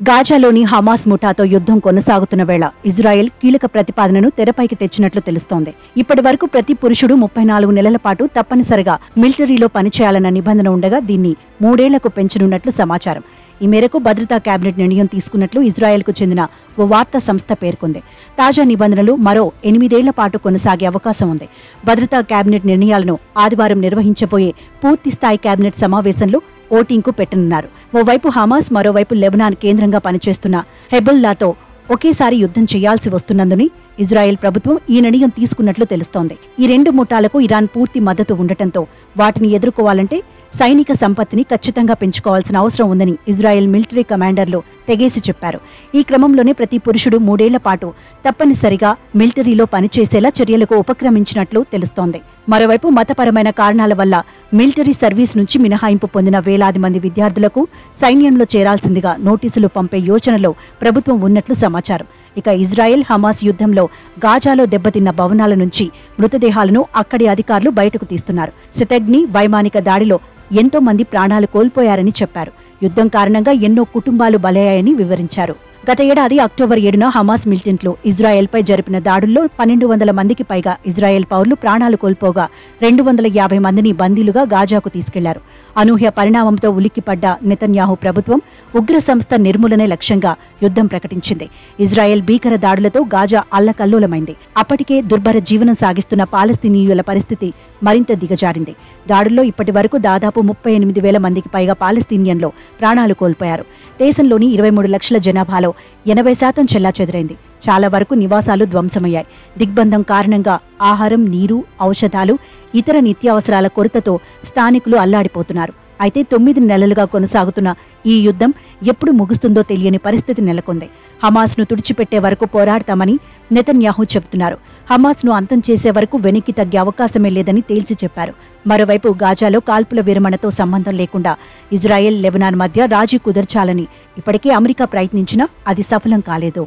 గాజాలోని Hamas ముఠాతో యుద్ధం కొనసాగుతున్న వేళ ఇజ్రాయెల్ కీలక ప్రతిపాదనను తెరపైకి తెచ్చినట్లు తెలుస్తోంది. ఇప్పటి వరకు ప్రతి పురుషుడు 34 నెలల పాటు తప్పనిసరిగా మిలిటరీలో పనిచేయాలన్న నిబంధన ఉండగా దీన్ని 3 ఏళ్లకు పెంచనున్నట్లు సమాచారం. ఈ మేరకు భద్రతా కేబినెట్ నిర్ణయం తీసుకున్నట్లు ఇజ్రాయెల్కు చెందిన ఓ వార్తా సంస్థ పేర్కొంది. తాజా నిబంధనలు మరో 8 ఏళ్ల పాటు కొనసాగే అవకాశం ఉంది. భద్రతా కేబినెట్ నిర్ణయాలను ఆదివారం నిర్వహించబోయే పూర్తిస్థాయి కేబినెట్ సమావేశంలో ఓటింగ్కు పెట్టనున్నారు. ఓవైపు హమాస్, మరోవైపు లెబనాన్ కేంద్రంగా పనిచేస్తున్న హెజ్బొల్లాతో ఒకేసారి యుద్ధం చేయాల్సి వస్తున్నందుని ఇజ్రాయెల్ ప్రభుత్వం ఈ నిర్ణయం తీసుకున్నట్లు తెలుస్తోంది. ఈ రెండు ముఠాలకు ఇరాన్ పూర్తి మద్దతు ఉండటంతో వాటిని ఎదుర్కోవాలంటే సైనిక సంపత్తిని ఖచ్చితంగా పెంచుకోవాల్సిన అవసరం ఉందని ఇజ్రాయెల్ మిలిటరీ కమాండర్లు తెగేసి చెప్పారు. ఈ క్రమంలోనే ప్రతి పురుషుడు 3 ఏళ్ల పాటు తప్పనిసరిగా మిలిటరీలో పనిచేసేలా చర్యలకు ఉపక్రమించినట్లు తెలుస్తోంది. మరోవైపు మతపరమైన కారణాల వల్ల మిలిటరీ సర్వీస్ నుంచి మినహాయింపు పొందిన వేలాది మంది విద్యార్థులకు సైన్యంలో చేరాల్సిందిగా నోటీసులు పంపే యోచనలో ప్రభుత్వం ఉన్నట్లు సమాచారం. ఇక ఇజ్రాయెల్ హమాస్ యుద్ధంలో గాజాలో దెబ్బతిన్న భవనాల నుంచి మృతదేహాలను అక్కడి అధికారులు బయటకు తీస్తున్నారు. శతఘ్ని వైమానిక దాడిలో ఎంతో మంది ప్రాణాలు కోల్పోయారని చెప్పారు. యుద్ధం కారణంగా ఎన్నో కుటుంబాలు బలయ్యాయని వివరించారు. గత ఏడాది అక్టోబర్ 7న హమాస్ మిలిటెంట్లు ఇజ్రాయెల్పై జరిపిన దాడుల్లో 1200 మందికి పైగా ఇజ్రాయెల్ పౌరులు ప్రాణాలు కోల్పోగా 250 మందిని బందీలుగా గాజాకు తీసుకెళ్లారు. అనూహ్య పరిణామంతో ఉలిక్కిపడ్డ నెతన్యాహు ప్రభుత్వం ఉగ్ర సంస్థ నిర్మూలనే లక్ష్యంగా యుద్ధం ప్రకటించింది. ఇజ్రాయెల్ భీకర దాడులతో గాజా అల్లకల్లోలమైంది. అప్పటికే దుర్భర జీవనం సాగిస్తున్న పాలస్తీనీయుల పరిస్థితి మరింత దిగజారింది. దాడుల్లో ఇప్పటి వరకు దాదాపు 38,000 మందికి పైగా పాలస్తీనియన్లు ప్రాణాలు కోల్పోయారు. దేశంలోని 23 లక్షల జనాభాలో 80% చెల్లాచెదురైంది. చాలా వరకు నివాసాలు ధ్వంసమయ్యాయి. దిగ్బంధం కారణంగా ఆహారం, నీరు, ఔషధాలు, ఇతర నిత్యావసరాల కొరతతో స్థానికులు అల్లాడిపోతున్నారు. అయితే 9 నెలలుగా కొనసాగుతున్న ఈ యుద్ధం ఎప్పుడు ముగుస్తుందో తెలియని పరిస్థితి నెలకొంది. హమాస్ను తుడిచిపెట్టే వరకు పోరాడతామని నెతన్యాహు చెబుతున్నారు. హమాస్ను అంతం చేసే వరకు వెనక్కి తగ్గే అవకాశమే లేదని తేల్చి చెప్పారు. మరోవైపు గాజాలో కాల్పుల విరమణతో సంబంధం లేకుండా ఇజ్రాయెల్, లెబనాన్ మధ్య రాజీ కుదర్చాలని ఇప్పటికే అమెరికా ప్రయత్నించినా అది సఫలం కాలేదు.